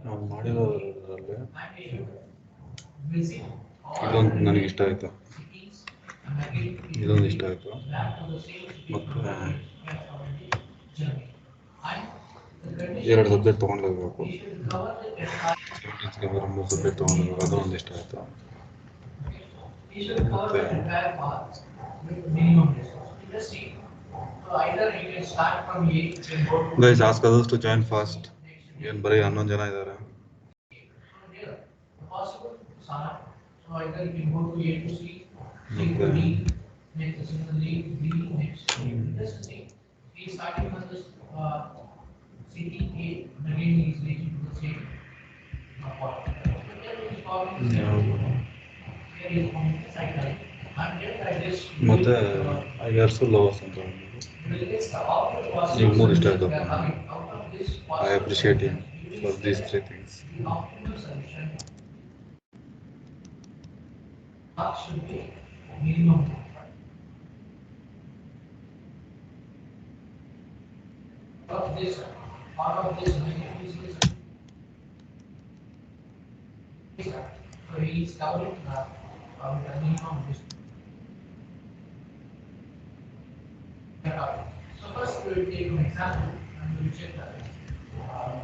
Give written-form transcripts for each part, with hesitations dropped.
ನಾವು ಮಾಡಿರೋದ್ರಲ್ಲಿ ಇದೊಂದು ನನಗೆ ಇಷ್ಟ ಆಯಿತು, ಇದೊಂದು ಇಷ್ಟ ಆಯಿತು. ಮತ್ತು ಎರಡು ಸಬ್ಜೆಕ್ಟ್ ತೊಗೊಂಡಿರ್ಬೇಕು, ಸೆಂಟೆನ್ಸ್ಗೆ ಬರೋ 3 ಸಬ್ಜೆಕ್ಟ್ ತೊಗೊಂಡಿರ್ಬೇಕು, ಅದು ಒಂದು ಇಷ್ಟ ಆಯಿತು. ಮತ್ತು guys ask others to join fast. ಏನು ಬರೀ 11 ಜನ ಇದ್ದಾರೆ. ಮತ್ತು ಐಆರ್ಸು ಲೋವರ್ಸ್ ಅಂತ ಈಗ 3 ಇಷ್ಟ ಆಯ್ತು. I appreciate you for these 3 things. So first we will take an example and we will check that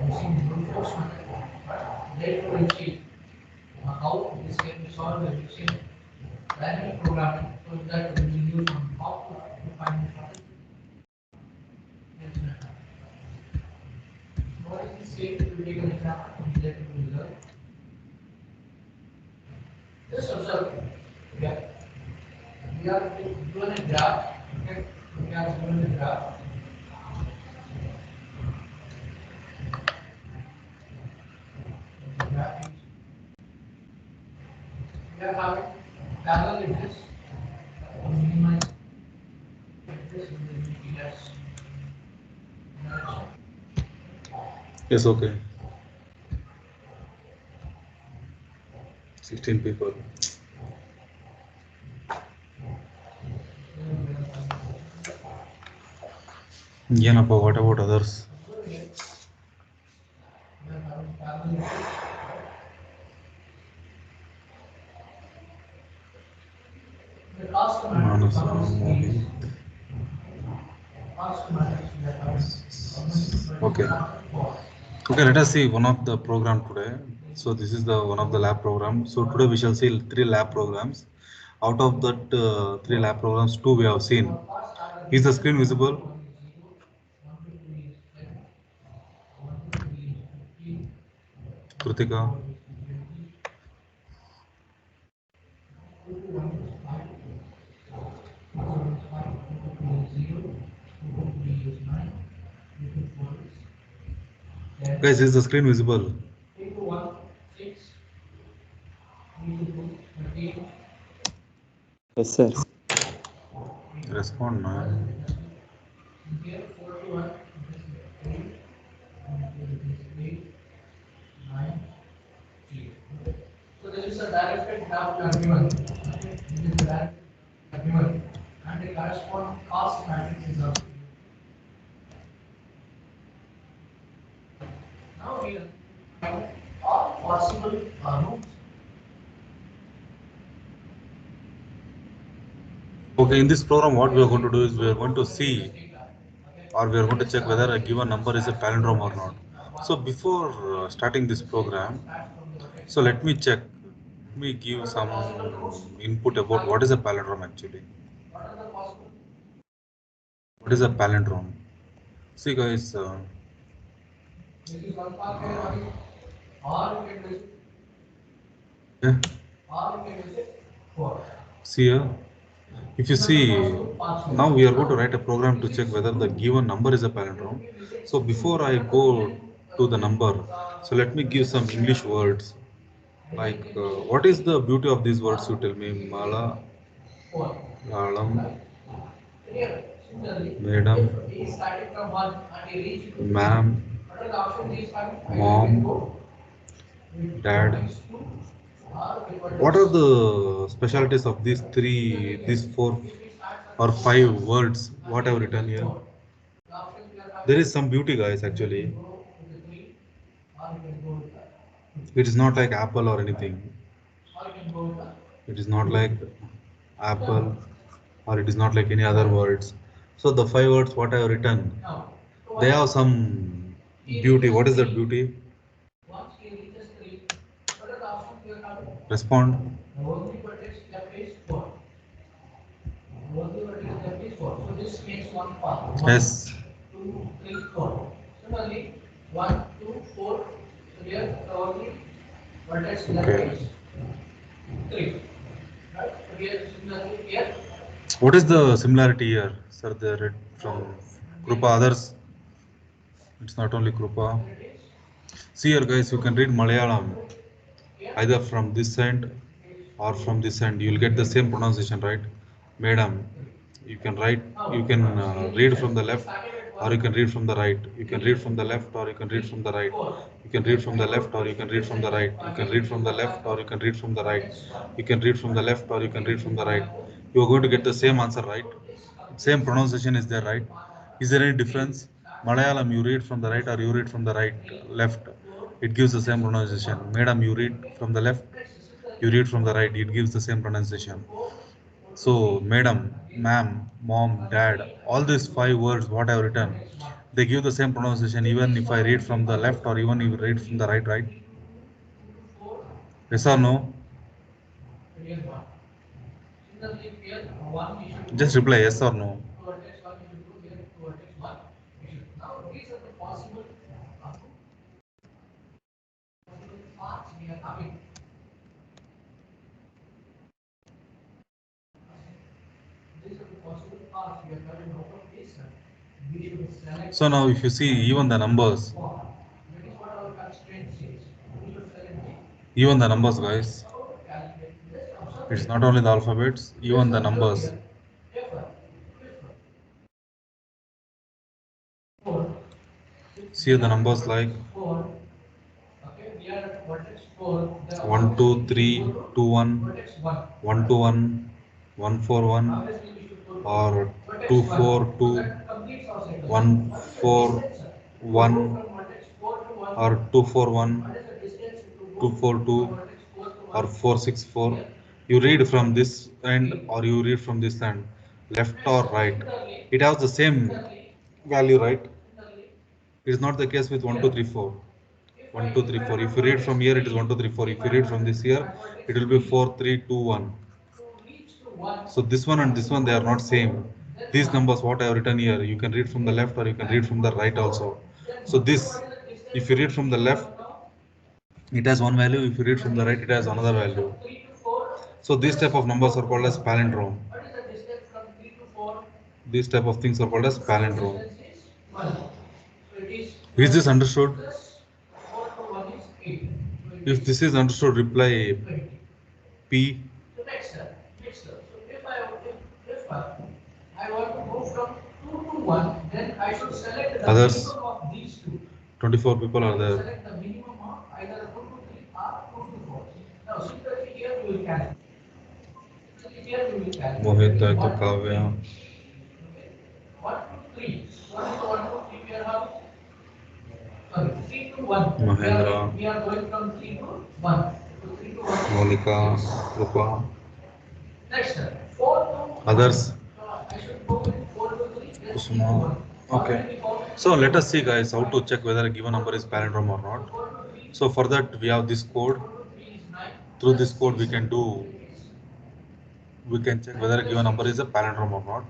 using brute force method. Later we will see how this can be solved using dynamic programming. So that we will use on how to find the problem. What is the state? We will take an example and later we will learn. Just observe. Okay. We are given a graph. Okay. We are given a graph. We are having parallel edges. Minimize edges in the meters. Yes, okay. 16 people. Yenappa, what about others? Okay. Okay, let us see one of the program today. So this is the one of the lab program. So today we shall see 3 lab programs. Out of that 3 lab programs, 2 we have seen. Is the screen visible? Kritika? Guys, is the screen visible? Yes, sir. Respond now. So this is a directed graph we are given. This is a directed given, and the corresponding cost matrix is also given. Now we find all possible routes. Okay, in this program, what we are going to do is we are going to see, or we are going to check whether a given number is a palindrome or not. So before starting this program, so let me check. Let me give some input about what is a palindrome actually. What is a palindrome? See guys, see here, if you see, now we are going to write a program to check whether the given number is a palindrome. So before I go to the number, so let me give some English words. Like, what is the beauty of these words? You tell me. Mala, Lalam, Madam, Ma'am, Mom, dad. What are the specialties of these four or five words? What I've written here? There is some beauty, guys. Actually, it is not like apple or anything. It is not like apple, or it is not like any other words. So the five words what I have written, they have some beauty. What is that beauty? Respond. Yes. Okay. What is the similarity here, sir? They read from Krupa. Others, it's not only Krupa. See here, guys, you can read Malayalam either from this end or from this end. You will get the same pronunciation, right? Madam, you can write, you can read from the left or you can read from the right. You can read from the left or you can read from the right. You can read from the left or you can read from the right. You can read from the left or you can read from the right. You can read from the left or you can read from the right. You are going to get the same answer, right? Same pronunciation is there, right? Is there any difference? Malayalam, you read from the right or you read from the right, left? It gives the same pronunciation. Madam, you read from the left, you read from the right, it gives the same pronunciation. So, madam, ma'am, mom, dad, all these five words what I've written, they give the same pronunciation even if I read from the left or even if I read from the right, right? Yes or no? Just reply yes or no. So now if you see even the numbers, guys, it's not only the alphabets, even the numbers. See the numbers like 1 2 3 2 1 1 2 1 1 4 1 or 2 4 2 1 4 1 or 2 4 1 2 4 2 or 4 6 4. You read from this end or you read from this end, left or right. It has the same value, right? It is not the case with 1 2 3 4. 1 2 3 4. If you read from here, it is 1 2 3 4. If you read from this here, it will be 4 3 2 1. So this one and this one, they are not same. These numbers what I have written here, you can read from the left or you can read from the right also. So this, if you read from the left, it has one value. If you read from the right, it has another value. So these type of numbers are called as palindrome. These type of things are called as palindrome. Is this understood? If this is understood, reply P. Others, 24 people are there. Mohit, Taito, Kavya. Mahendra. Monica, Rupa. Others. Kusuma. Okay. So let us see, guys, how to check whether a given number is palindrome or not. So for that, we have this code. Through this code, we can check whether a given number is a palindrome or not.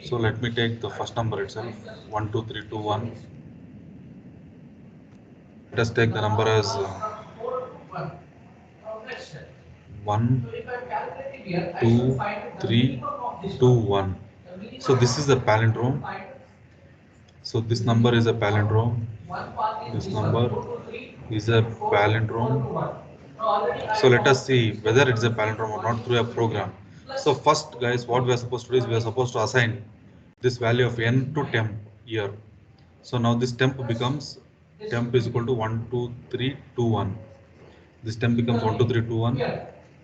So let me take the first number itself, 1 2 3 2 1. Let us take the number as 1 2 3 2 1. So this is a palindrome. So this number is a palindrome. This number is a palindrome. So let us see whether it is a palindrome or not through a program. So first, guys, what we are supposed to do is we are supposed to assign this value of n to temp here. So now this temp becomes temp is equal to 1 2 3 2 1. This 10 becomes 1, 2, 3, 2, 1.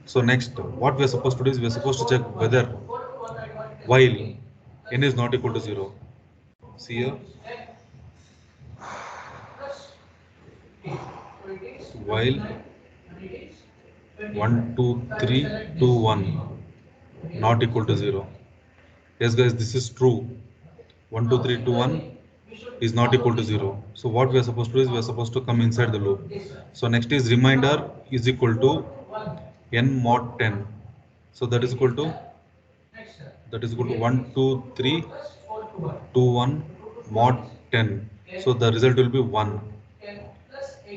So next, what we are supposed to do is we are supposed to check whether while n is not equal to 0. See here, while 1, 2, 3, 2, 1 not equal to 0. Yes guys, this is true. 1, 2, 3, 2, 1 is not equal to 0. So what we are supposed to do is we are supposed to come inside the loop. So next is remainder is equal to n mod 10. So that is equal to 1, 2, 3, 2, 1 mod 10. So the result will be 1.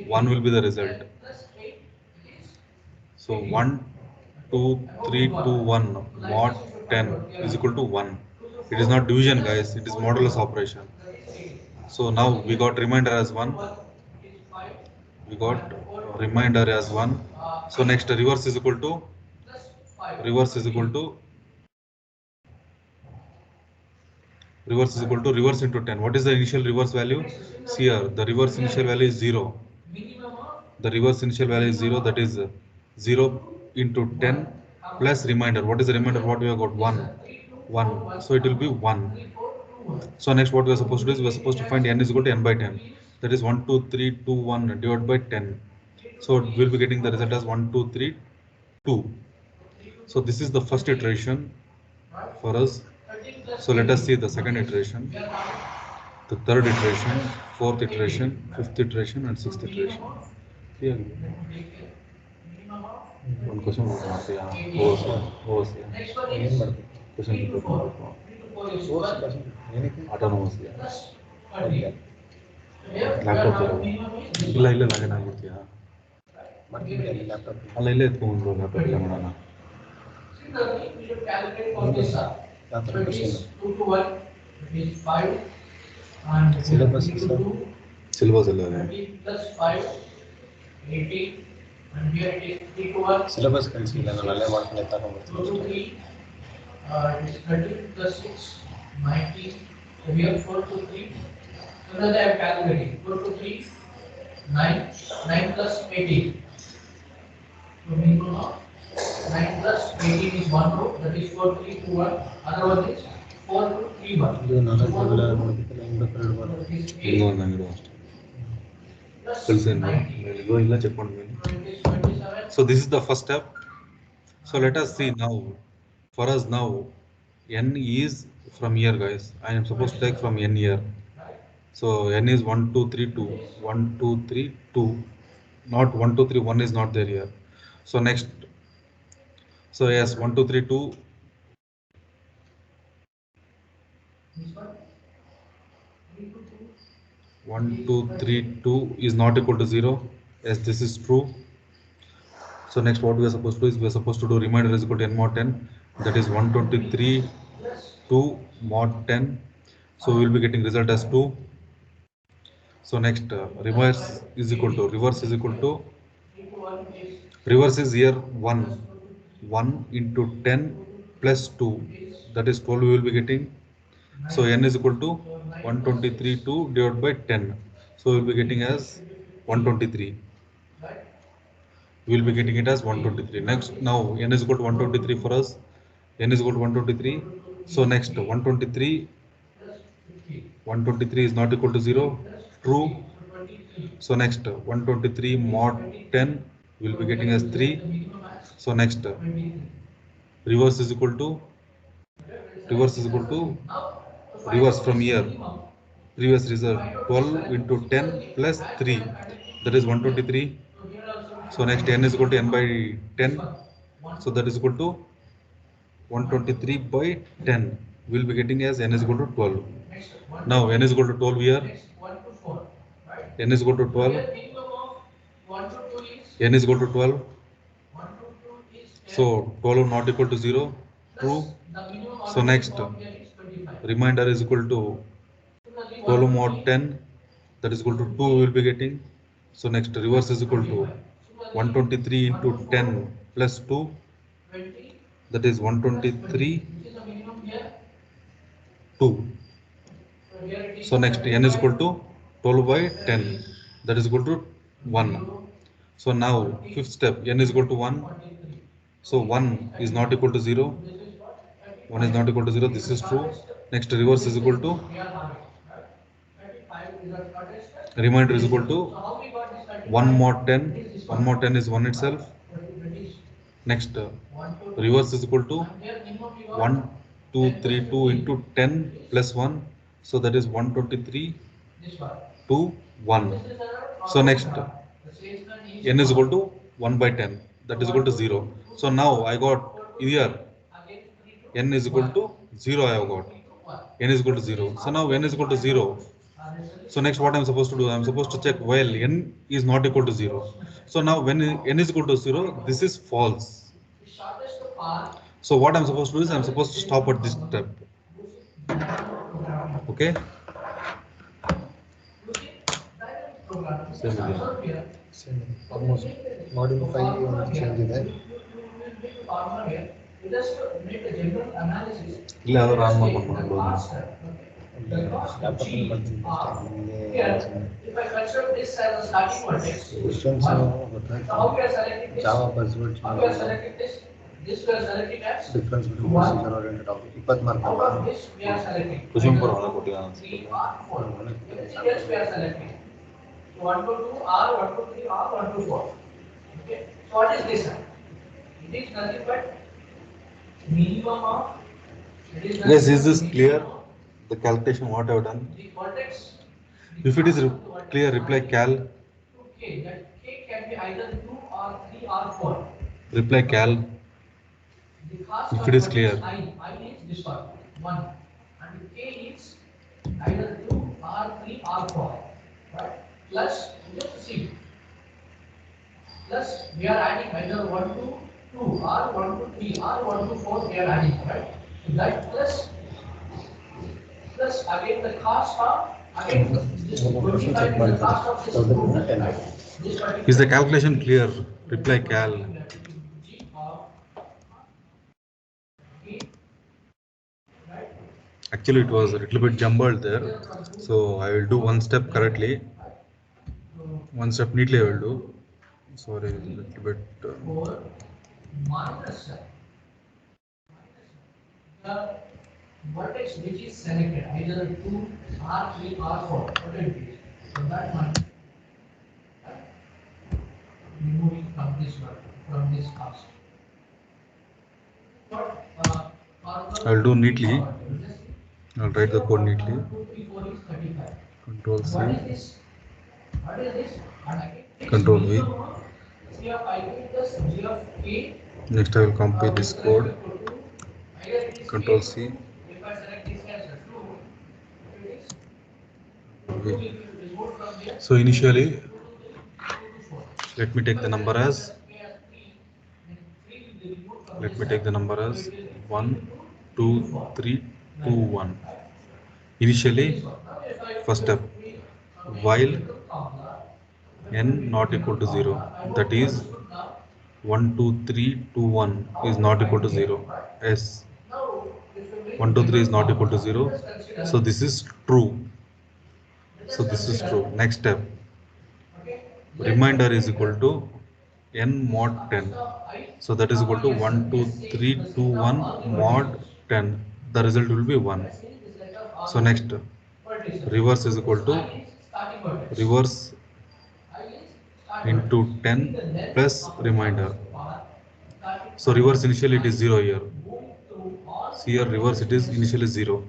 1 will be the result. So 1, 2, 3, 2, 1 mod 10 is equal to 1. It is not division guys, it is modulus operation. So now we got remainder as 1. We got remainder as 1. So next reverse is equal to reverse into 10. What is the initial reverse value? See here, the reverse initial value is 0. The reverse initial value is 0, that is 0 into 10 plus remainder. What is the remainder? What we have got? 1. 1. So it will be 1. So next what we are supposed to do is we are supposed to find n is equal to n by 10. That is 1, 2, 3, 2, 1 divided by 10. So we will be getting the result as 1, 2, 3, 2. So this is the first iteration for us. So let us see the second iteration, the third iteration, fourth iteration, fifth iteration and sixth iteration. Yeah. One question autonomous laptop ಇಲ್ಲ ಇಲ್ಲ login ಆಗಿರ್ತೀಯಾ ಅಲ್ಲ ಇಲ್ಲೇ ಎತ್ಕೊಂಡ್ಬಂದು laptop ಇಲ್ಲ ಮಾಡೋಣ syllabus ಎಲ್ಲ syllabus ಕಳಿಸಿಲ್ಲ ನಾನು ಅಲ್ಲೇ ಮಾಡ್ಕೊಂಡು ತಗೊಂಡ್ಬರ್ತೀನಿ. It is 13 plus 6, 19. So here 4 to 3. So now I am calculating. 4 to 3, 9. 9 plus 18. So we know now 9 plus 18 is 1 row. That is 4, 3, 2, 1. Other one is 4 to 3, 1. So this is the first step. So let us see now. For us now, n is from here, guys. I am supposed to take from n here. So n is 1, 2, 3, 2. 1, 2, 3, 2. Not 1, 2, 3, 1 is not there here. So next. So yes, 1, 2, 3, 2. 1, 2, 3, 2 is not equal to 0. Yes, this is true. So next what we are supposed to do is we are supposed to do remainder is equal to n mod 10. That is 123 2 mod 10. So we will be getting result as 2. So next reverse is equal to reverse is here 1 into 10 plus 2, that is 12 we will be getting. So n is equal to 123 2 divided by 10. So we will be getting as 123. We will be getting it as 123. Next, now n is equal to 123 for us. N is equal to 123. So next 123 is not equal to 0. True. So next 123 mod 10 we will be getting as 3. So next reverse is equal to reverse from here. Previous result 12 into 10 plus 3, that is 123. So next n is equal to n by 10. So that is equal to 123 by 10. We will be getting as n is equal to 12. Now n is equal to 12 here. N is equal to 12. N is equal to 12. So 12 not equal to 0. True. So next remainder is equal to 12 mod 10. That is equal to 2 we will be getting. So next reverse is equal to 123 into 10 plus 2. That is 123 2. So next n is equal to 12 by 10. That is equal to 1. So now fifth step, n is equal to 1. So 1 is not equal to 0. 1 is not equal to 0. This is true. Next, reverse is equal to remainder is equal to 1 mod 10. 1 mod 10 is 1 itself. Next, reverse is equal to 1 2 3 2 into 10 plus 1. So that is 123 to 1. So next, n is equal to 1 by 10. That is equal to 0. So now I got here n is equal to 0. I have got n is equal to 0. So now n is equal to 0. So next, what I'm supposed to do? I'm supposed to check while n is not equal to 0. So now when n is equal to 0, this is false. So what I'm supposed to do is I'm supposed to stop at this step. Okay. Same again. Same. Almost module 5 ಒಂದು change ಇದೆ. ಇಲ್ಲ ಅದು run ಮಾಡ್ಕೊಂಡು laptop ಅಲ್ಲಿ ಬರ್ತೀನಿ questions ಗೊತ್ತಾಯ್ತು. Java buzzword difference between procedure oriented topic 20 mark question per ಅವನ ಕೊಟ್ಟಿದ್ದಾನೆ. 1 to 2 or 1 to 3 or 1 to 4. Okay. So what is this? It is nothing but minimum of. Yes, is this clear? The calculation what I have done. The vertex. If it is clear, reply cal. Okay, that k can be either 2 or 3 or 4. Reply cal. The cost If of it is clear. I is this one, and k is either 2 or 3 or 4. Right? Plus, just see. Plus, we are adding either 1 to 2 or 1 to 3 or 1 to 4. We are adding, right? So that plus again the cost of again this 25 is the cost of this group, right? Is the calculation clear? Reply cal. Actually, it was a little bit jumbled there, so I will do one step correctly. One step neatly I will do. Sorry, a little bit. Minus the vertex which is selected either 2 or 3 or 4. What it is? So that one removing from this one, from this cost. I will do neatly. I'll write the code neatly. 2, 3, 4 is 35. Control C. What is this? What is this? Control V. G of I plus G of K. Next, I will copy this code. Control C. If I select this as a 2, it is Okay. So initially, let me take the number as 1 2 3 2 1. Initially, first step, while n not equal to 0, that is 1 2 3 2 1 is not equal to 0. S 1 2 3 is not equal to 0. So this is true. So this is true. Next step, remainder is equal to n mod 10. So that is equal to 1 2 3 2 1 mod 10. The result will be 1. So next, reverse is equal to reverse into 10 plus remainder. So reverse initially it is 0 here. See here, reverse it is initially 0.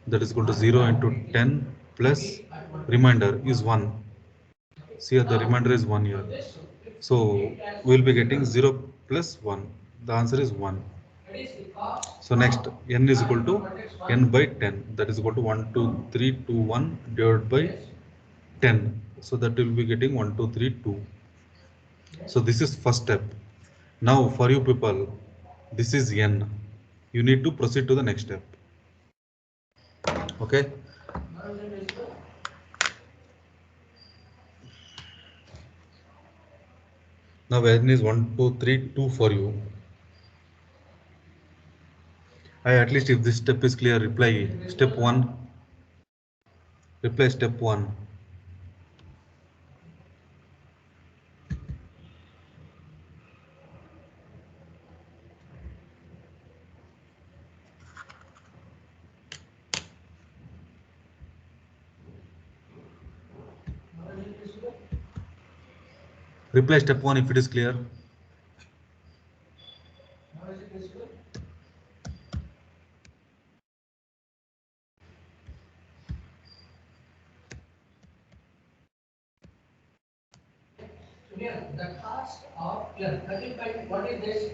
That is equal to 0 into 10 plus remainder is 1. See here, the remainder is 1 here. So we will be getting 0 plus 1. The answer is 1. So next, n is equal to n by 10. That is equal to 1 2 3 2 1 divided by 10. So that will be getting 1 2 3 2. So this is first step. Now for you people, this is n. You need to proceed to the next step. Okay. Now n is 1 2 3 2 for you. At least if this step is clear, reply step 1. Reply step 1. Reply step 1 if it is clear. Now is it visible? So here the cost of here 35. What is this?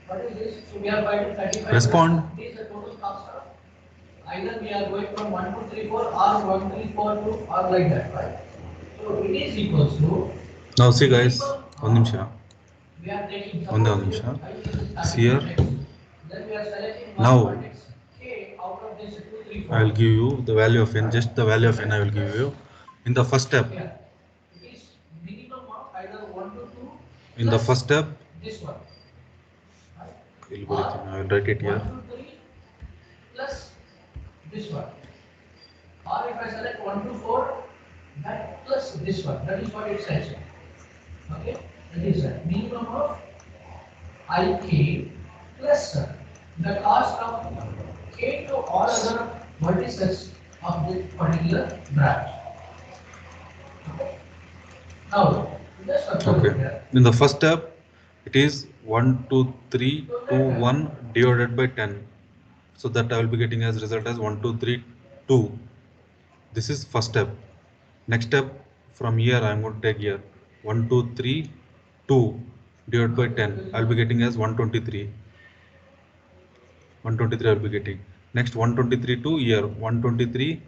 What is this? So we are finding 35. Respond. This is the total cost of. Either we are going from 1 to 3 4 or 1 3 4 2 or like that, right? So it is equals to. Now see guys, one nimsha. We are taking. One nimsha. See here. Then we are selecting Now vertex K out of this 2 3 4. I will give you the value of n. Just the value of n I will give you. In the first step. Here. It is minimum of either 1 to 2. In the first step. This one. I will write it here. 1 to 3 plus this one. Or if I select 1 to 4, that plus this one. That is what it says. Okay? That is a minimum of IK plus the cost of K to all other vertices of this particular branch. Okay? Now, just observe Okay. here. In the first step, it is 1 2 3 2 1 divided by 10. So that I will be getting as result as 1 2 3 2. This is first step. Next step, from here I am going to take here 1 2 3 2 divided by 10. I will be getting as 123. 123 I will be getting. Next 123 to here 123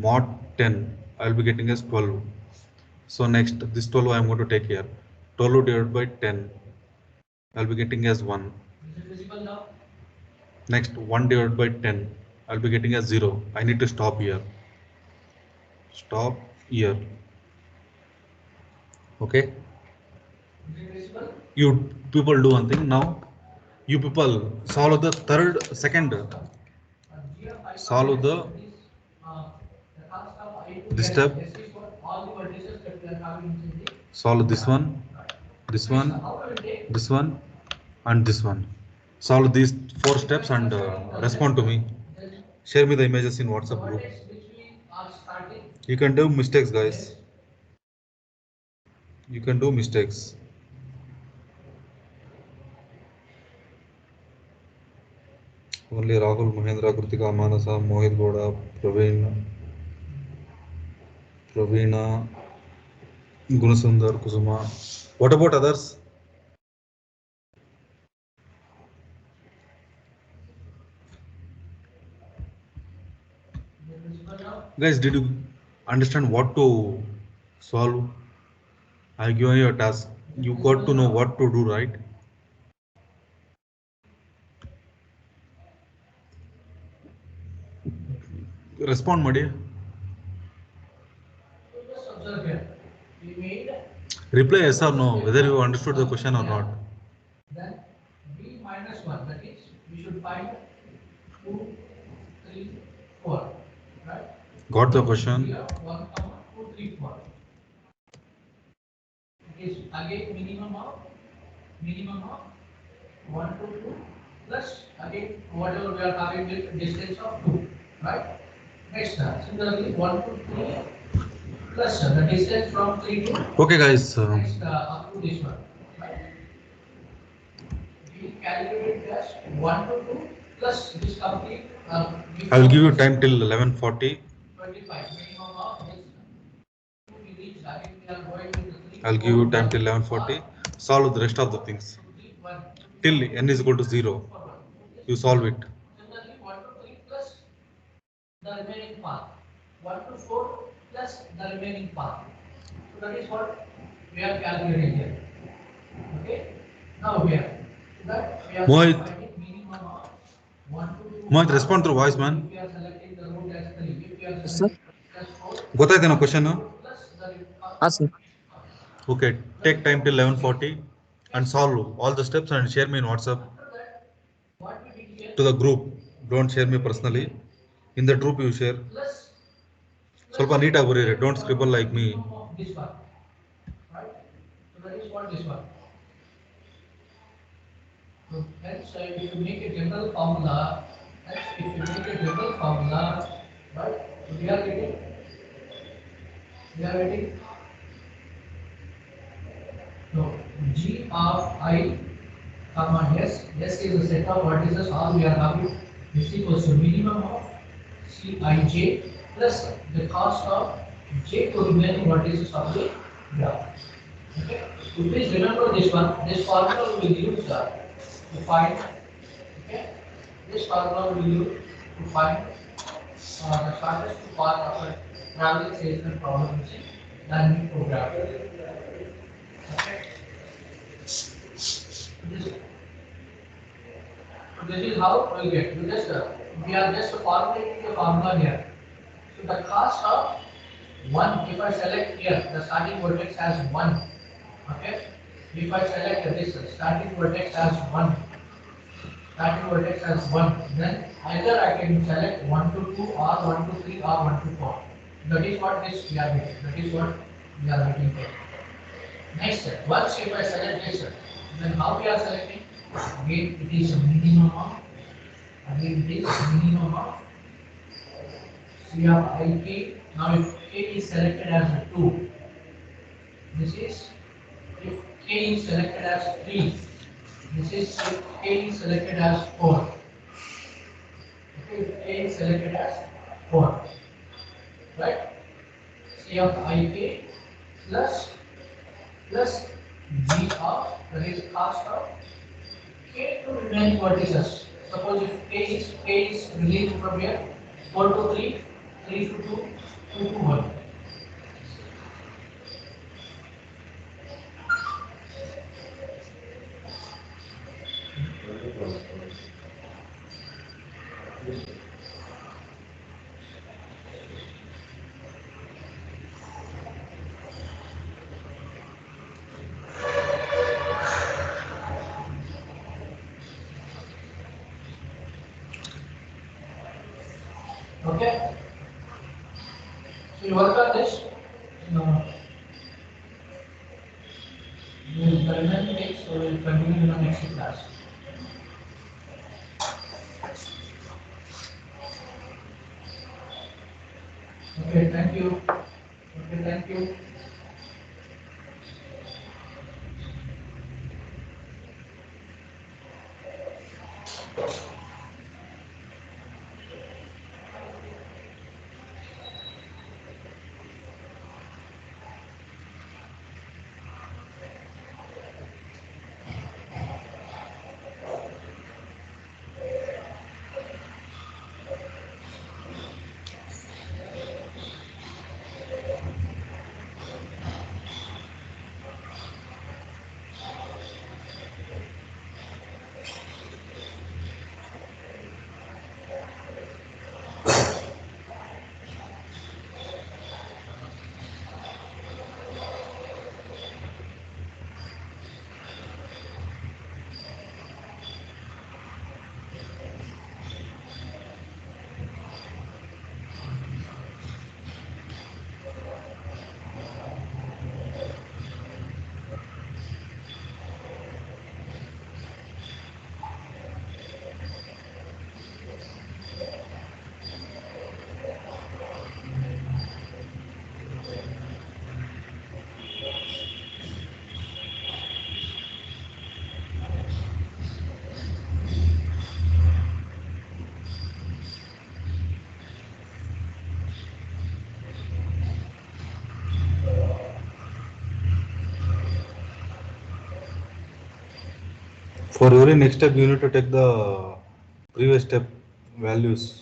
mod 10. I will be getting as 12. So next this 12 I am going to take here. 12 divided by 10. I will be getting as 1. Is it visible now? Next 1 divided by 10. I will be getting as 0. I need to stop here. Stop here. Okay. Is it visible? You people do one thing now. You people solve the second. Solve the this step. Solve this one, this one, this one, and this one. Solve these 4 steps and respond to me. Share me the images in WhatsApp group. You can do mistakes, guys. You can do mistakes. Only Rahul, Mahendra, Kritika, Manasa, Mohit Goda, Praveena, Gunasundar, Kusuma. What about others? Guys, did you understand what to solve? I given you a task. You got to know what to do, right? Respond, Madi. Just observe here. We made Reply yes or no, whether you understood the question or not. then B minus 1, that is, we should find 2, 3, 4, right? Got the question? Here 1, 2, 3, 4. It is again minimum of 1 to 2 plus again whatever we are having with distance of 2, right? Next, similarly 1 to 3 plus the distance from 3 to Okay, guys. next up to this one, right? We calculate as 1 to 2 plus this complete. I will give you time till 11:40. 25 minimum of this. We reach again we are going with the 3. I'll give you time till 11:40. Solve the rest of the things. Till n is equal to 0. You solve it. Similarly, 1 to 3 plus the remaining path. 1 to 4 plus the remaining path. So that is what we are calculating here. Okay. Now here that we are Mohit. finding minimum of 1 to 2. Mohit, respond through voice, man. If we are selecting the root as 3, if we are Yes, selecting as 4 ಗೊತ್ತಾಯ್ತೇನೋ question? plus the ಹಾಂ sir Okay, take time till 11:40 and solve all the steps and share me in WhatsApp what we did here to the group. Don't share me personally. In the group you share. plus ಸ್ವಲ್ಪ ನೀಟಾಗಿ ಬರೀರಿ. Don't scribble like me. minimum of this one, right? So that is what this one. So hence, if you make a general formula, right? We are getting We are getting no G of I comma S. S is a set of vertices. All we are having is equals to minimum of Cij plus the cost of j to remaining vertices of the graph. Okay. So please remember this one. This formula we will use to find. Okay. This formula we will use to find the shortest path of a traveling salesman problem using dynamic programming. Okay. This So this is how we get. We are just formulating the formula here. So the cost of one, if I select here, the starting vertex has one. Okay. If I select this starting vertex has one, then either I can select 1 to 2 or 1 to 3 or 1 to 4. That is what this we are getting. That is what we are getting here. Next step. Once if I select this, then how we are selecting? Again, it is a minimum of again it is minimum of C of ik. Now if k is selected as a 2, this is if k is selected as 3, this is if k is selected as 4. Okay, if k is selected as 4, right? C of ik plus g of that is cost of k to remaining vertices. Suppose if k is released from here 4 to 3, 3 to 2, 2 to 1. Okay. So you work on this. No, we will remaining days, so we will continue in the next class. Okay, thank you. Okay, thank you. For every next step, you need to take the previous step values.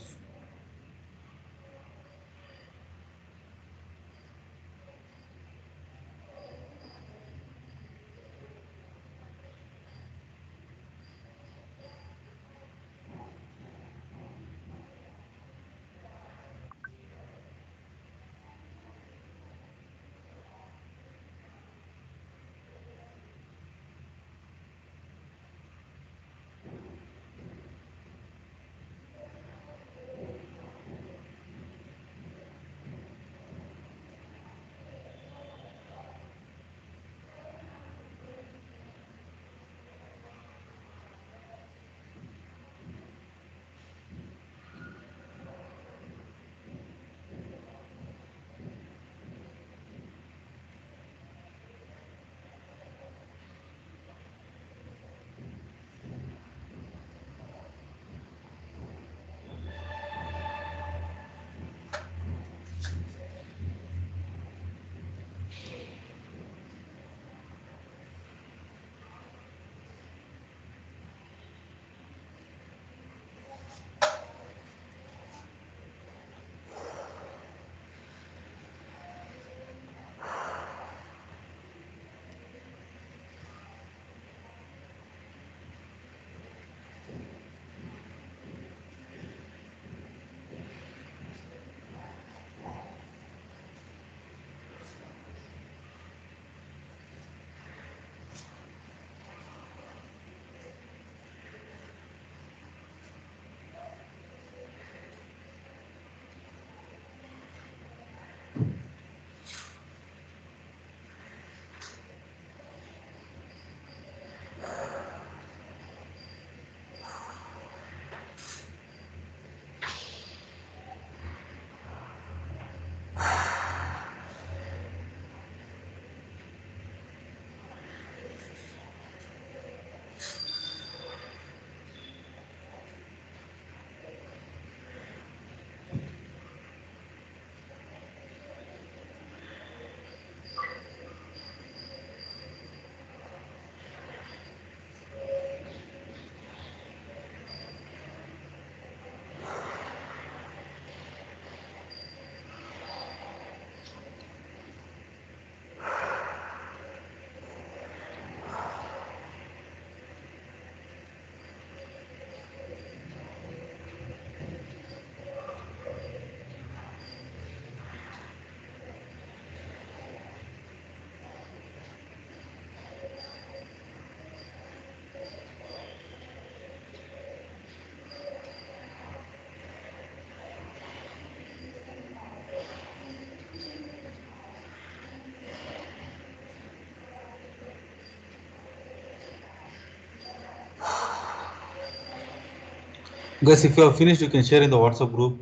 Guys, if you have finished, you can share in the WhatsApp group.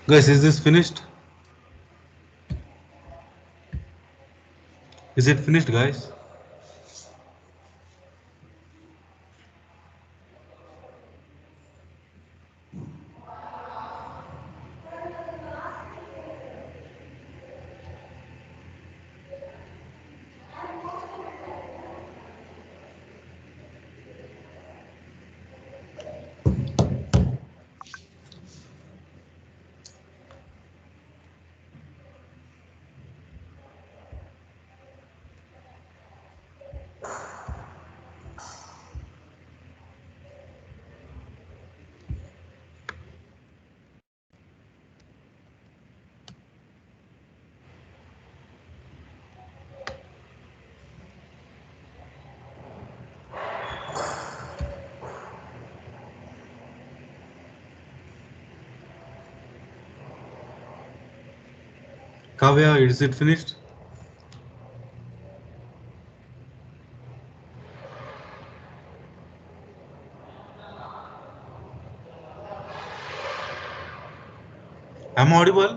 Guys, is this finished? Is it finished, guys? Kavya, is it finished? Am I audible?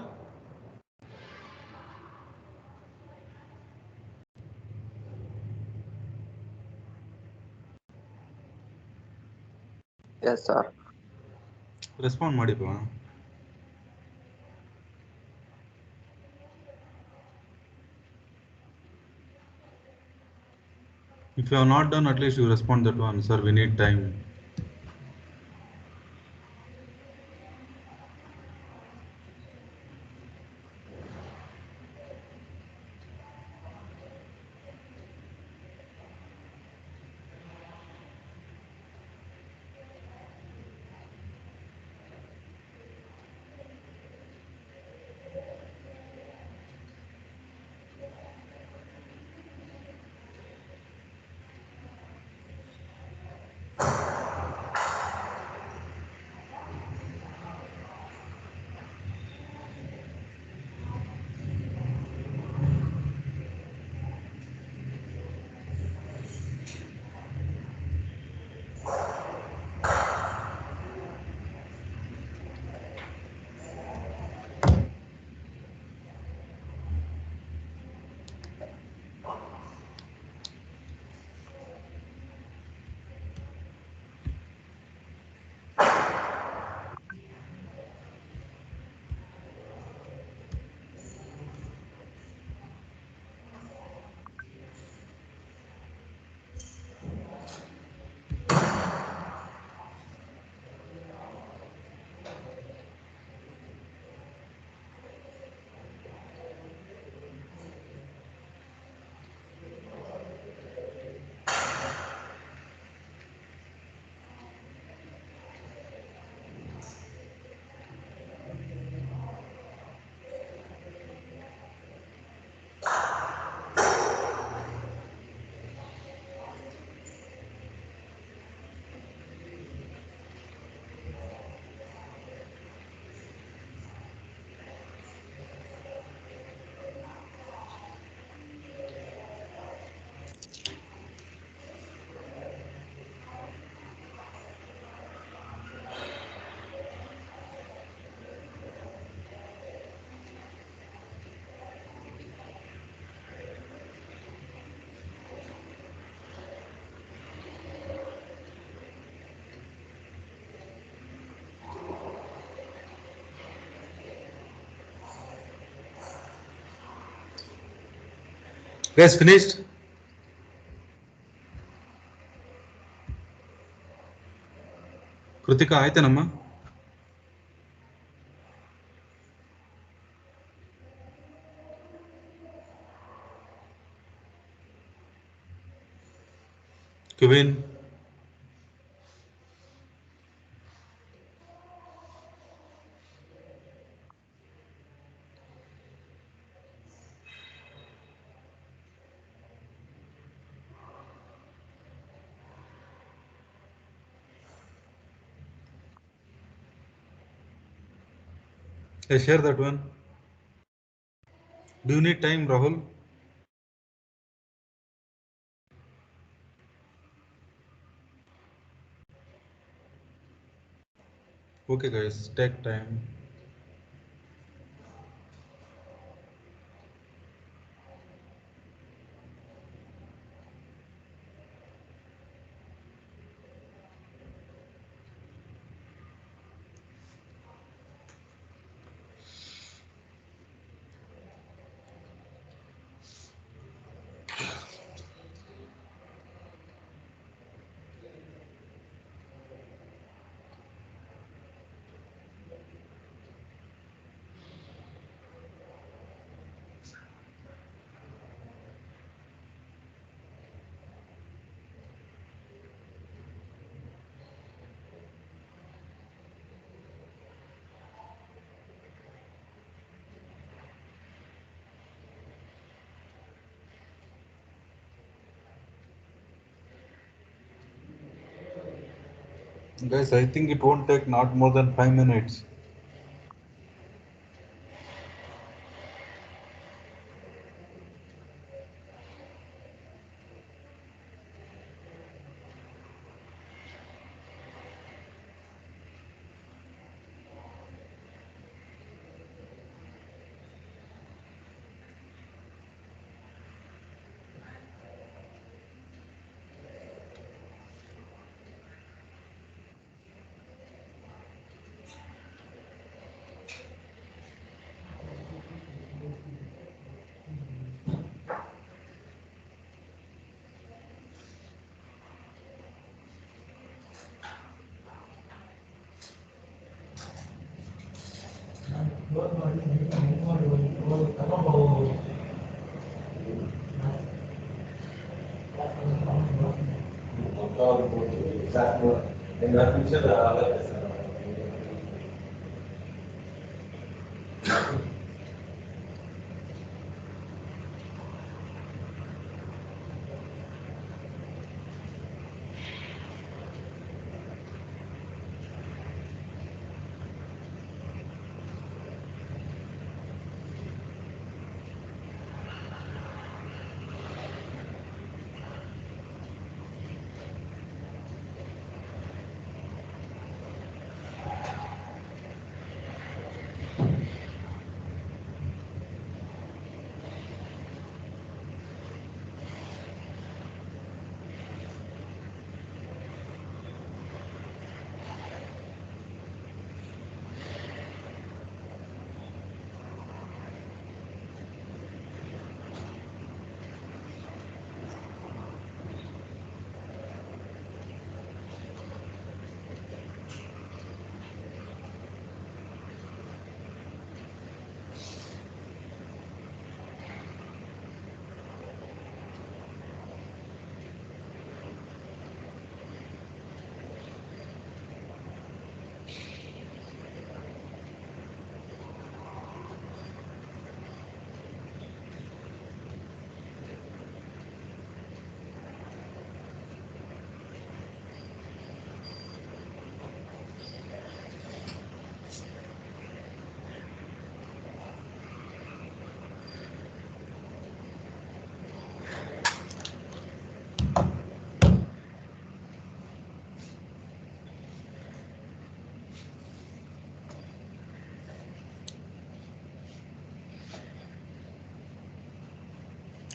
Yes, sir. Respond ಮಾಡಿಪ್ಪ. If you have not done, at least you respond that one, sir. We need time. Guys, finished? Krithika ಆಯ್ತೇನಮ್ಮ? Kevin? I share that one. Do you need time, Rahul? Okay, guys, take time. Guys, I think it won't take not more than 5 minutes.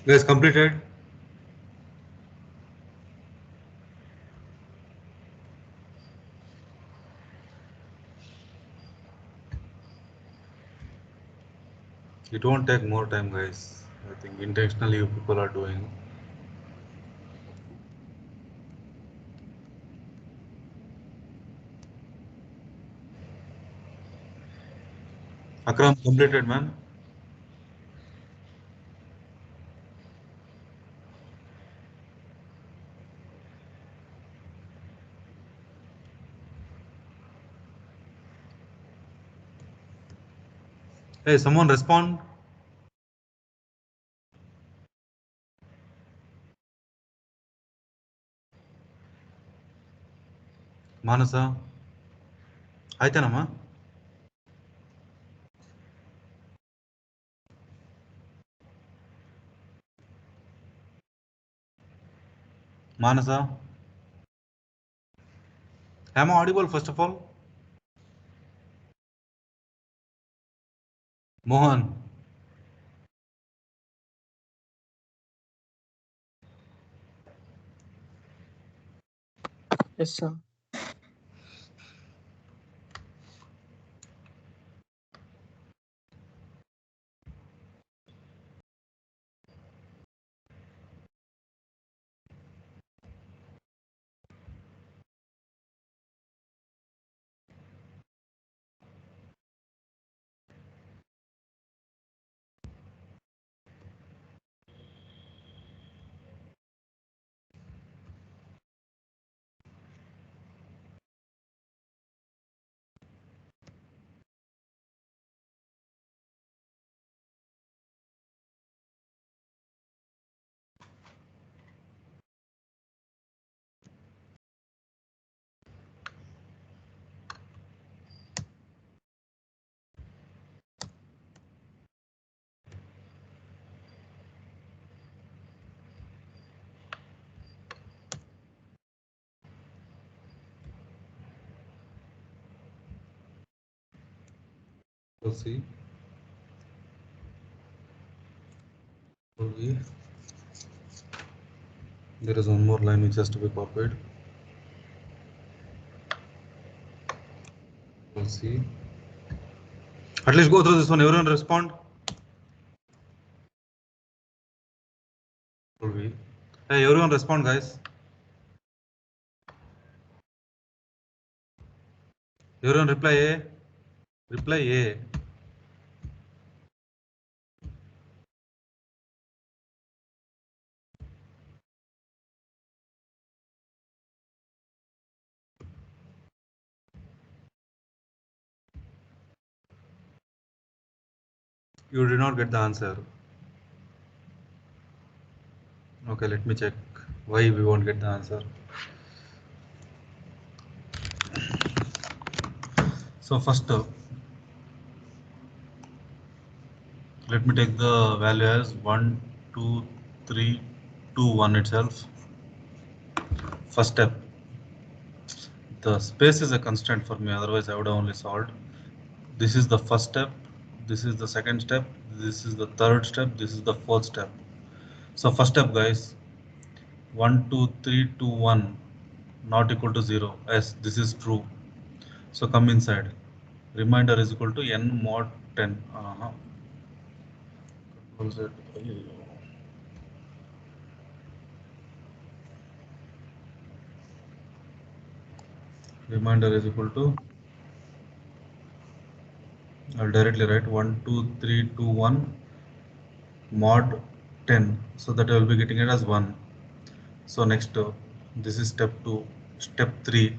Guys, completed? It won't take more time, guys. I think intentionally you people are doing. Akram completed, man. Hey, someone respond. Manasa. ಆಯ್ತೇನಮ್ಮ? Manasa. Am I audible first of all? Mohan. Yes, sir. We'll see. Okay. There is one more line which has to be copied. We'll see. At least go through this one. Everyone respond. Okay. Hey, everyone respond, guys. Everyone reply A. Reply A. You did not get the answer. Okay, let me check why we won't get the answer. So first, let me take the value as 1, 2, 3, 2, 1 itself. First step. The space is a constant for me, otherwise I would have only solved. This is the first step. This is the second step. This is the third step. This is the fourth step. So first step, guys, 1, 2, 3, 2, 1 not equal to 0. Yes, this is true. So come inside. Remainder is equal to n mod 10. Control Z. Remainder is equal to, I'll directly write 1, 2, 3, 2, 1 mod 10. So that I will be getting it as 1. So next, this is step 2. Step 3,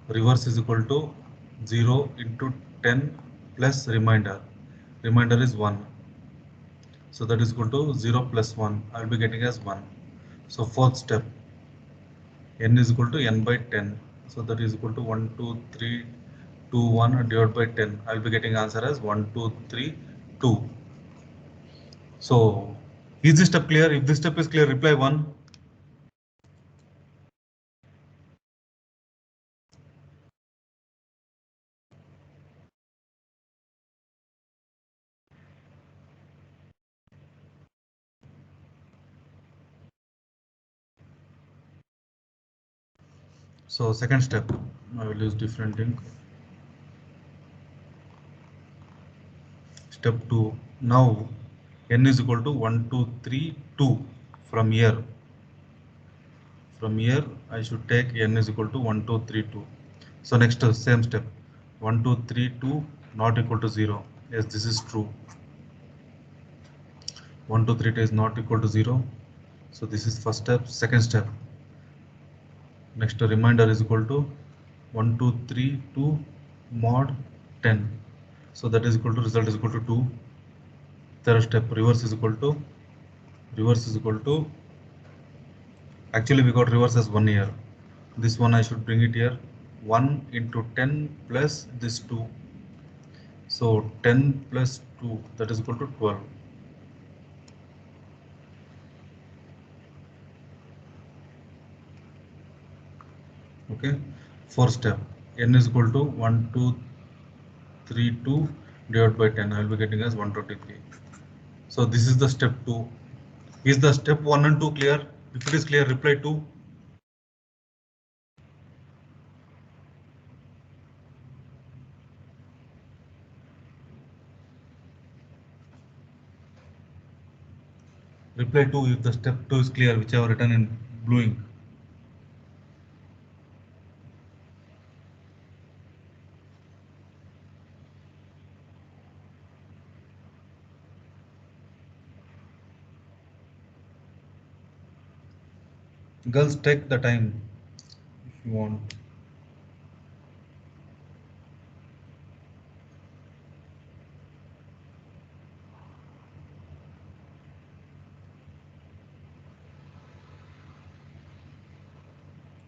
reverse is equal to 0 into 10 plus remainder. Remainder is 1. So that is equal to 0 plus 1. I will be getting as 1. So fourth step, n is equal to n by 10. So that is equal to 1, 2, 3, 2, 1 divided by 10. I will be getting answer as 1, 2, 3, 2. So is this step clear? If this step is clear, reply 1. So second step, I will use different ink. Step 2. Now n is equal to 1, 2, 3, 2 from here. From here, I should take n is equal to 1, 2, 3, 2. So next same step, 1, 2, 3, 2 not equal to 0. Yes, this is true. 1, 2, 3 is not equal to 0. So this is first step. Second step, next remainder is equal to 1, 2, 3, 2 mod 10. So that is equal to result is equal to 2. Third step, reverse is equal to actually we got reverse as 1 here. This one I should bring it here. 1 into 10 plus this 2. So 10 plus 2, that is equal to 12. Okay. Fourth step, n is equal to 1, 2, 3, 2 divided by 10. I will be getting as 123. So this is the step 2. Is the step 1 and 2 clear? If it is clear, reply 2. Reply 2 if the step 2 is clear, which I have written in blue ink. Girls, take the time if you want.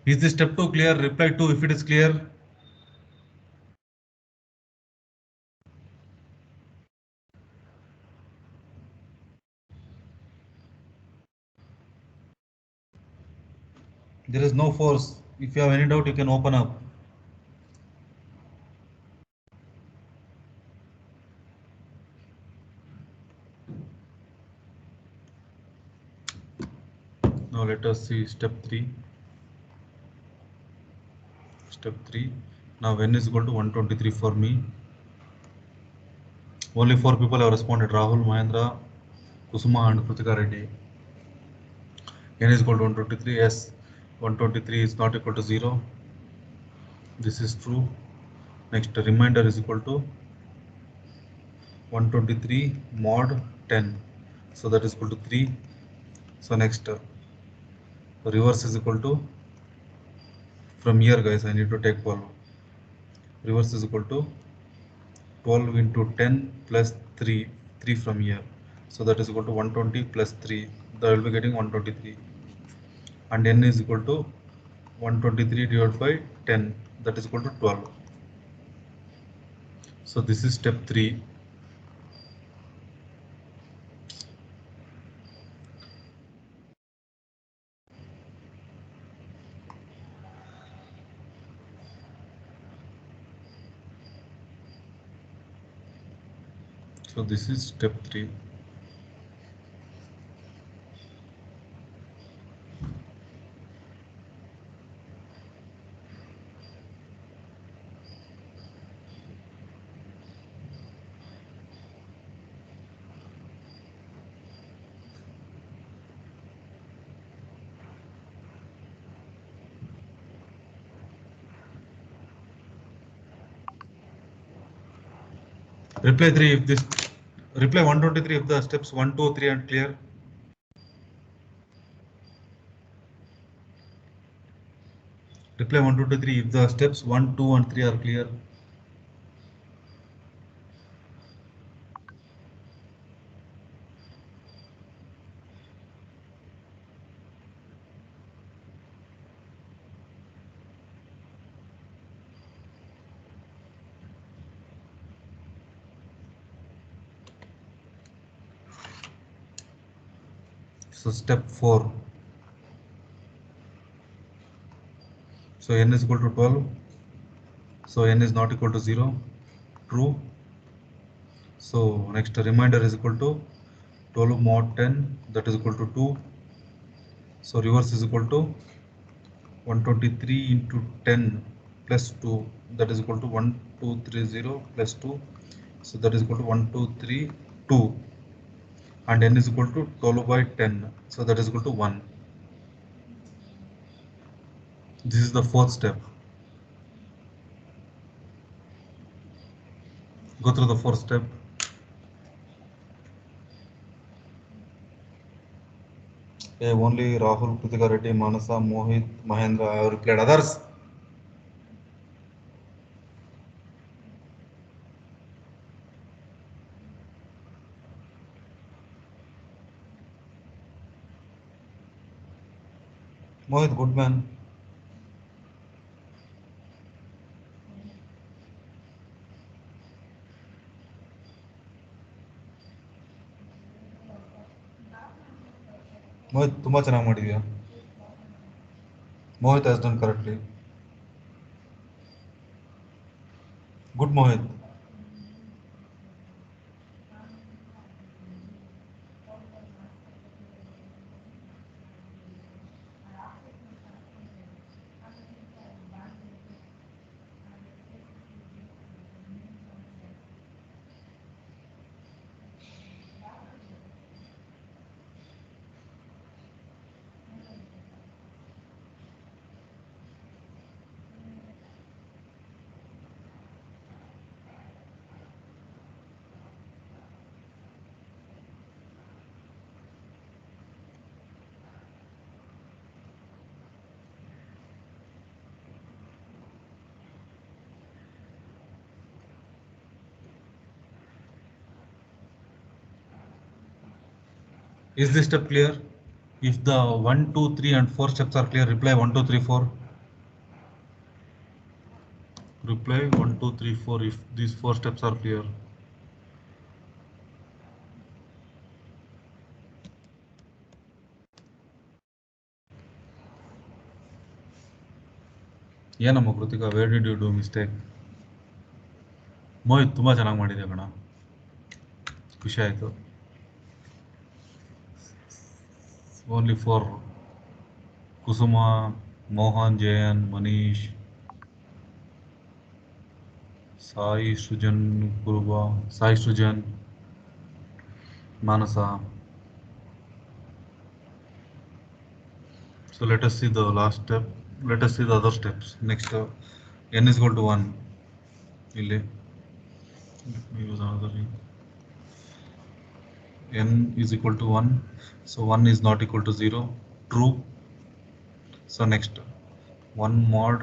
Is the step 2 clear? Reply 2 if it is clear. There is no force. If you have any doubt, you can open up. Now let us see step 3. Step 3. Now n is equal to 123 for me. Only 4 people have responded: Rahul, Mahendra, Kusuma and Kritika Reddy. N is equal to 123. Yes, 123 is not equal to 0. This is true. Next, remainder is equal to 123 mod 10. So that is equal to 3. So next, reverse is equal to, from here guys, I need to take 12. Reverse is equal to 12 into 10 plus 3. 3 from here. So that is equal to 120 plus 3. That will be getting 123. And n is equal to 123 divided by 10. That is equal to 12. So this is step 3. So this is step 3. Reply 3 if this, reply 123 if the steps 1, 2, 3 are clear. Reply 1, 2, 3 if the steps 1, 2 and 3 are clear. So step 4. So n is equal to 12. So n is not equal to 0. True. So next remainder is equal to 12 mod 10. That is equal to 2. So reverse is equal to 123 into 10 plus 2. That is equal to 1230 plus 2. So that is equal to 1232. and n is equal to 12 by 10. So that is equal to 1. This is the fourth step. Go through the fourth step. Only Rahul, Kritika Reddy, Manasa, Mohit, Mahendra have replied. Others? Mohit, good man. Mohit, ತುಂಬಾ ಚೆನ್ನಾಗಿ ಮಾಡಿದ್ಯಾ. Mohit has done correctly. Good, Mohit. Is this step clear? If the 1, 2, 3 and 4 steps are clear, reply 1, 2, 3, 4. Reply 1, 2, 3, 4 if these 4 steps are clear. ಏನಮ್ಮ Krithika, where did you do mistake? Mohit ತುಂಬ ಚೆನ್ನಾಗಿ ಮಾಡಿದೆ ಕಣ, ಖುಷಿ ಆಯಿತು. Only for Kusuma, Mohan, Jayan, Manish, Sai Srujan, Kuruba, Sai Srujan, Manasa. So let us see the last step. Let us see the other steps. Next, n is equal to 1. Let me use another ring. N is equal to 1. So 1 is not equal to 0. True. So next, 1 mod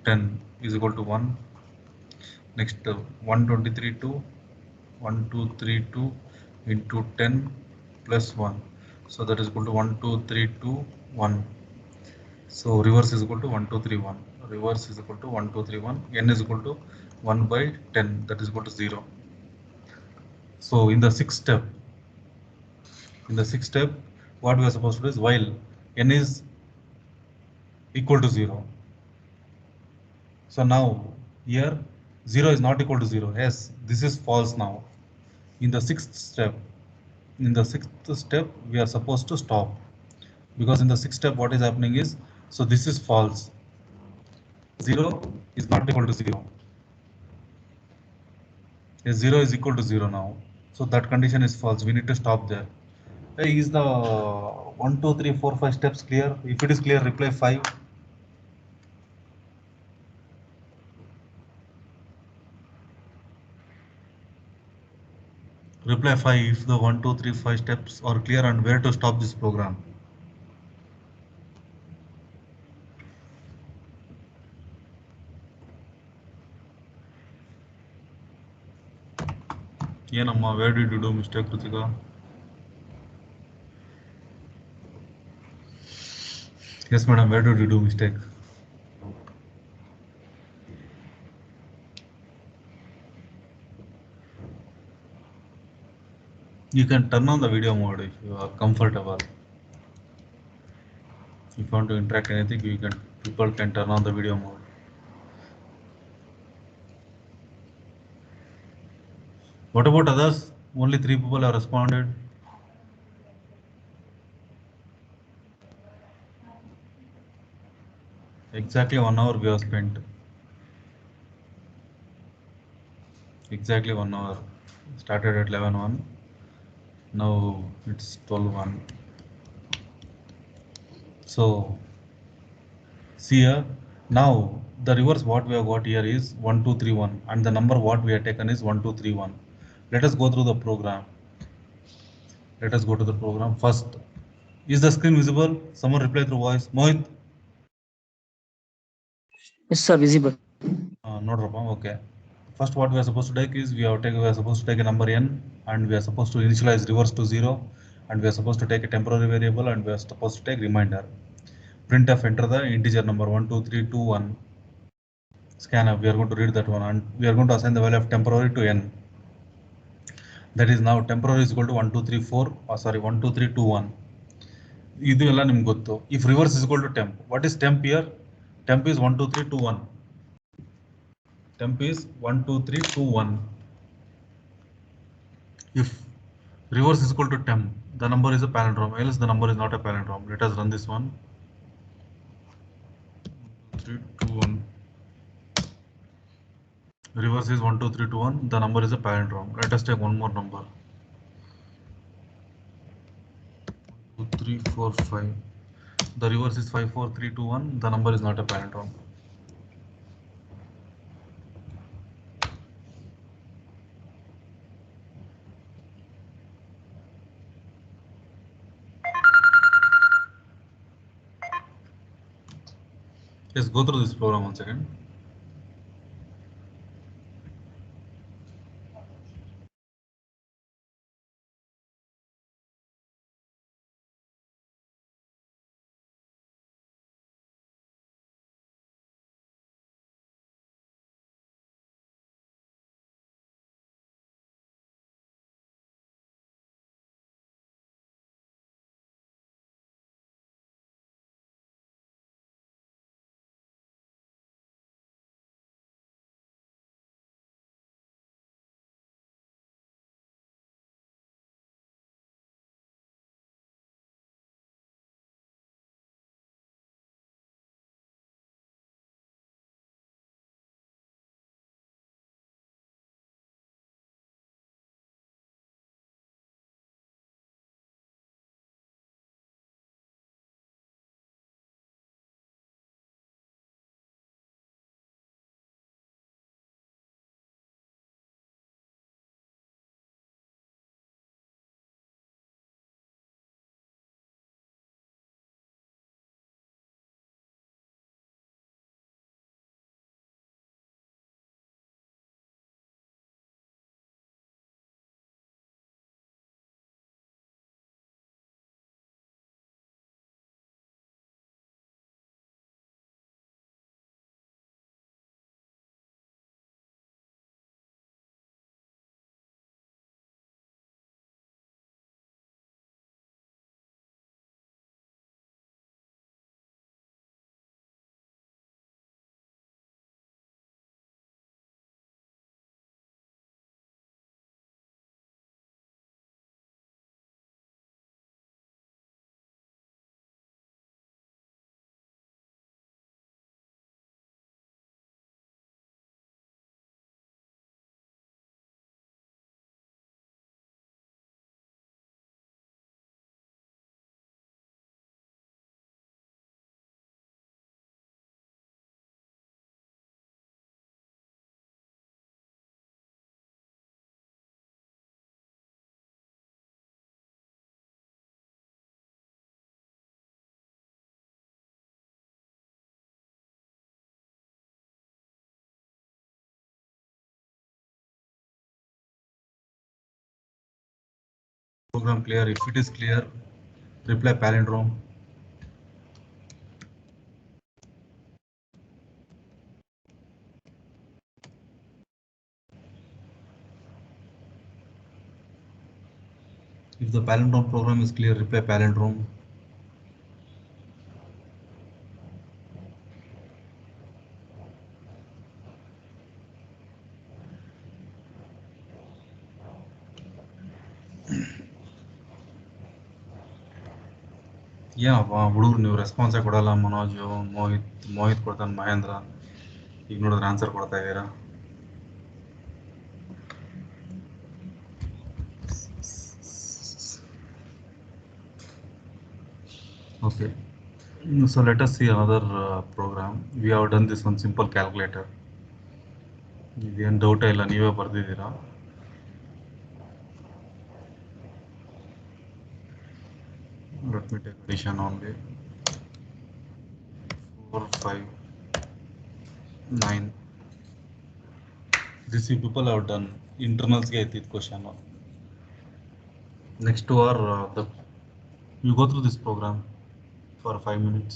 10 is equal to 1. Next, 123 1232 into 10 plus 1. So that is equal to 12321. 1. So reverse is equal to 1231. Reverse is equal to 1231. N is equal to 1 by 10. That is equal to 0. So in the sixth step, what we are supposed to do is while n is equal to 0. So now here 0 is not equal to 0. Yes, this is false now. In the sixth step, we are supposed to stop, because in the sixth step what is happening is, so this is false. 0 is not equal to 0. Yes, 0 is equal to 0 now. So that condition is false. We need to stop there. Hey, is the 1, 2, 3, 4, 5 steps clear? If it is clear, reply 5. Reply 5 if the 1, 2, 3, 5 steps are clear and where to stop this program. Yenamma, where did you do mistake, Kritika? Yes, madam, where did you do mistake? You can turn on the video mode if you are comfortable. If you want to interact anything, people can turn on the video mode. What about others? Only 3 people have responded. Exactly 1 hour we have spent. Exactly 1 hour. Started at 11:01. Now it's 12:01. So see here, now the reverse what we have got here is 1231, and the number what we have taken is 1231. Let us go through the program. Let us go to the program first. Is the screen visible? Someone reply through voice. Mohit? Yes, sir, visible. No problem. Okay. First, what we are supposed to take is we are supposed to take a number n, and we are supposed to initialize reverse to 0, and we are supposed to take a temporary variable, and we are supposed to take reminder. Printf, enter the integer number 12321. Scanf, we are going to read that one, and we are going to assign the value of temporary to n. That is now temporary is equal to 122321. ಇದು ಎಲ್ಲ ನಿಮ್ಗೆ ಗೊತ್ತು. If reverse is equal to temp, what is temp here? Temp is 12321. Temp is 12321. If reverse is equal to temp, the number is a palindrome, else the number is not a palindrome. Let us run this one. 12321. Reverse is 12321. The number is a palindrome. Let us take one more number. 2345. The reverse is 54321. The number is not a palindrome. Let's go through this program once again. Program clear. If it is clear, reply palindrome. If the palindrome program is clear, reply palindrome. ಏನಪ್ಪ ಹುಡುಗರು ನೀವು ರೆಸ್ಪಾನ್ಸೇ ಕೊಡಲ್ಲ. ಮನೋಜು, ಮೋಹಿತ್ ಕೊಡ್ತಾನೆ, ಮಹೇಂದ್ರ. ಈಗ ನೋಡಿದ್ರೆ answer ಕೊಡ್ತಾ ಇದ್ದೀರಾ. Okay. So let us see another program. We have done this one simple calculator. ಇದೇನು ಡೌಟ್ ಇಲ್ಲ, ನೀವೇ ಬರ್ದಿದ್ದೀರಾ. Let me take addition only. 4, 5, 9. This you people have done. Internals ಗೆ ಐತಿ question. Next to our you go through this program for 5 minutes.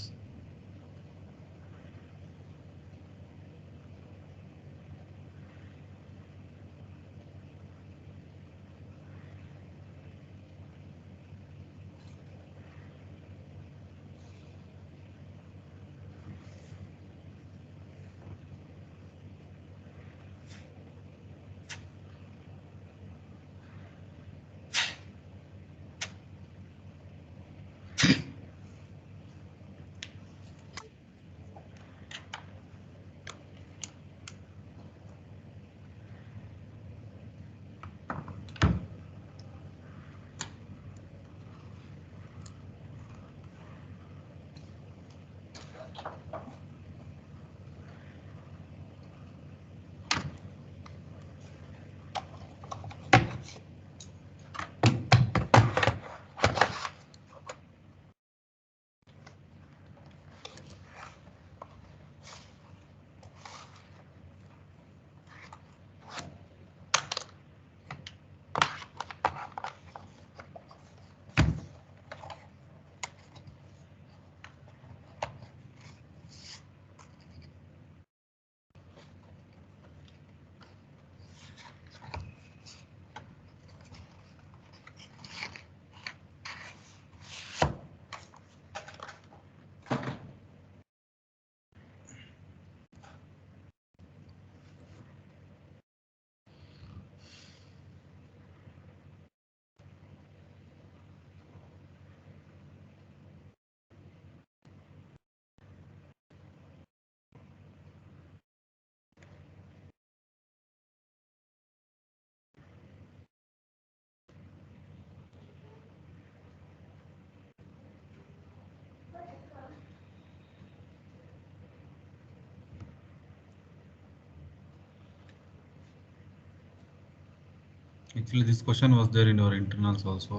Actually, this question was there in your internals also.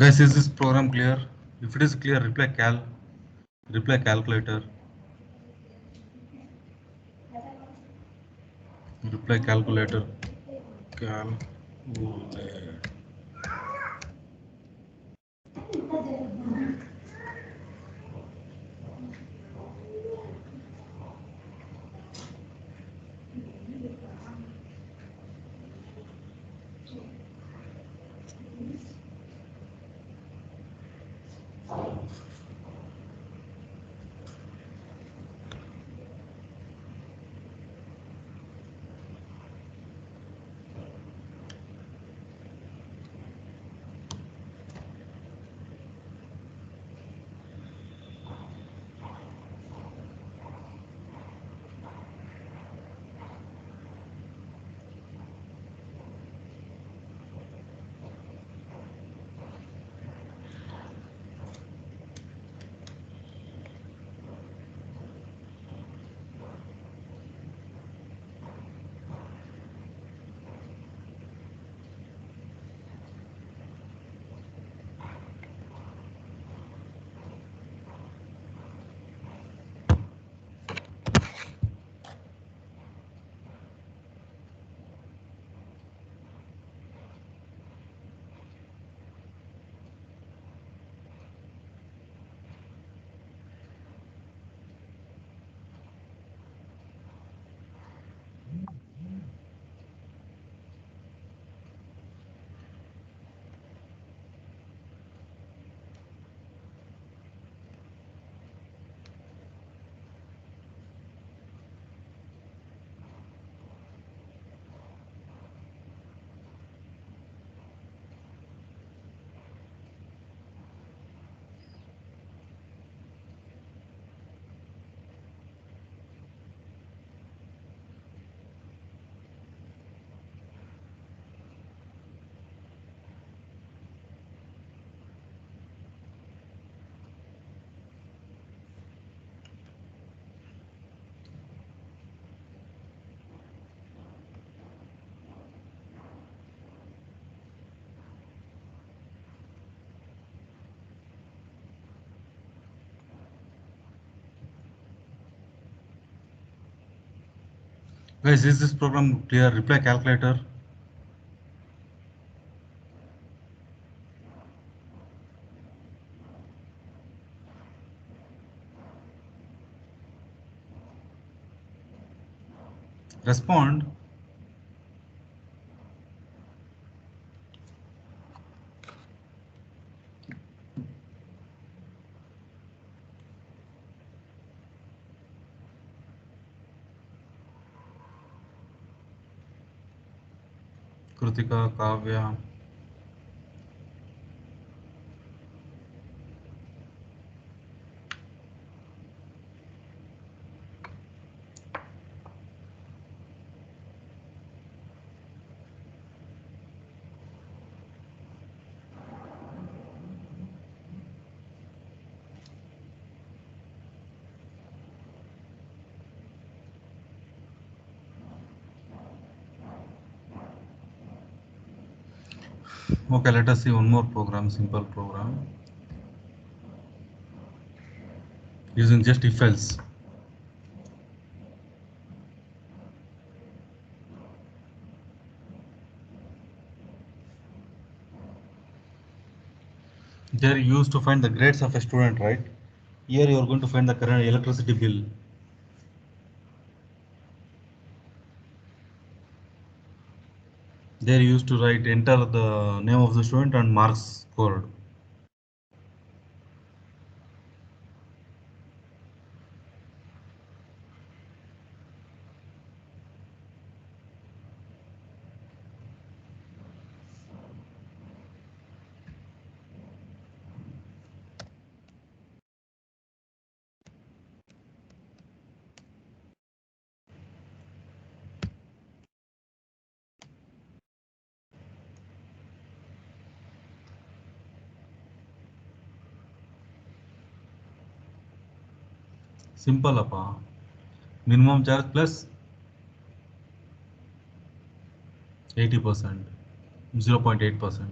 Guys, is this program clear? If it is clear, reply calculator. Reply calculator. Calculator. Guys, is this program clear? Reply calculator. Respond. Kritika, Kavya. Okay, let us see one more program, simple program. Using just if else. They are used to find the grades of a student, right? Here you are going to find the current electricity bill. They are used to write, enter the name of the student and marks scored. Simple appa. Minimum charge plus 80%, 0.8%.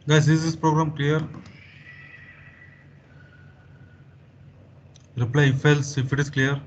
Guys, is this program clear? Reply if else if it is clear.